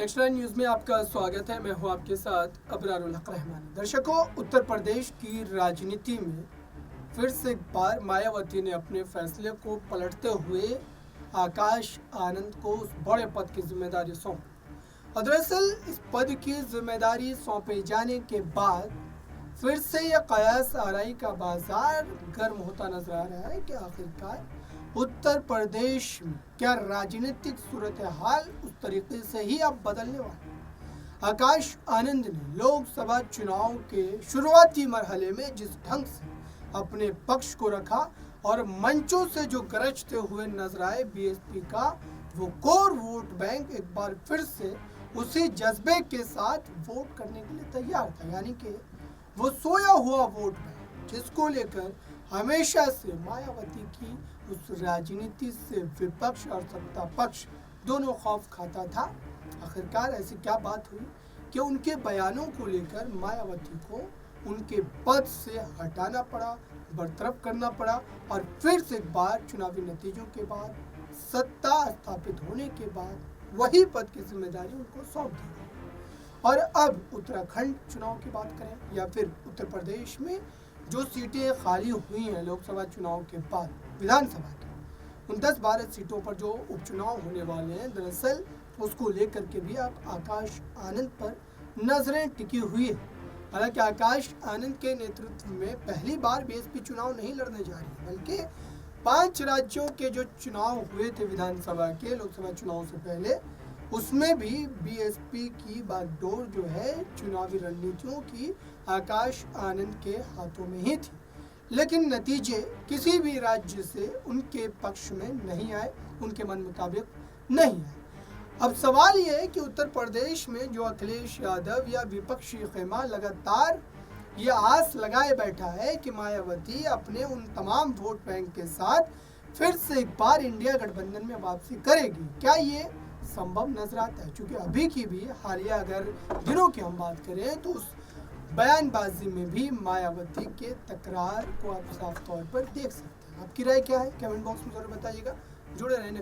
Next 9 news में आपका स्वागत है। मैं हूं आपके साथ अबरारुल हक रहमान। दर्शकों, उत्तर प्रदेश की राजनीति में फिर से एक बार मायावती ने अपने फैसले को पलटते हुए आकाश आनंद को उस बड़े पद की जिम्मेदारी सौंपी। और दरअसल इस पद की जिम्मेदारी सौंपे जाने के बाद फिर से यह कयास आराई का बाजार गर्म होता नजर आ रहा है कि आखिरकार उत्तर प्रदेश में क्या राजनीतिक सूरत हाल उस तरीके से ही अब बदलने वाला। आकाश आनंद ने लोकसभा चुनाव के शुरुआती मरहले में जिस ढंग से अपने पक्ष को रखा और मंचों से जो गरजते हुए नजर आए बीएसपी का वो कोर वोट बैंक एक बार फिर से उसी जज्बे के साथ वोट करने के लिए तैयार था। यानी कि वो सोया हुआ वोट बैंक जिसको लेकर हमेशा से मायावती की उस राजनीति से विपक्ष और सत्ता पक्ष दोनों खौफ खाता था। आखिरकार ऐसी क्या बात हुई कि उनके बयानों को लेकर मायावती को उनके पद से हटाना पड़ा, बरतरफ करना पड़ा और फिर से एक बार चुनावी नतीजों के बाद सत्ता स्थापित होने के बाद वही पद की जिम्मेदारी उनको सौंप दी गई। और अब उत्तराखंड चुनाव की बात करें या फिर उत्तर प्रदेश में जो सीटें खाली हुई हैं लोकसभा चुनाव के बाद विधानसभा की, उन 10-12 सीटों पर जो उपचुनाव होने वाले हैं, दरअसल उसको लेकर के भी अब आकाश आनंद पर नजरें टिकी हुई है। हालांकि आकाश आनंद के नेतृत्व में पहली बार बीएसपी चुनाव नहीं लड़ने जा रही है, बल्कि 5 राज्यों के जो चुनाव हुए थे विधानसभा के लोकसभा चुनाव से पहले, उसमें भी बीएसपी की बागडोर जो है चुनावी रणनीतियों की आकाश आनंद के हाथों में ही थी। लेकिन नतीजे किसी भी राज्य से उनके पक्ष में नहीं आए, उनके मन मुताबिक नहीं आए। अब सवाल यह है कि उत्तर प्रदेश में जो अखिलेश यादव या विपक्षी खेमा लगातार ये आस लगाए बैठा है कि मायावती अपने उन तमाम वोट बैंक के साथ फिर से एक बार इंडिया गठबंधन में वापसी करेगी, क्या ये संभव नजर आता है? क्योंकि अभी की भी हालिया अगर दिनों की हम बात करें तो उस बयानबाजी में भी मायावती के तकरार को आप साफ तौर पर देख सकते हैं। आपकी राय क्या है? कमेंट बॉक्स में जरूर बताइएगा। जुड़े रहने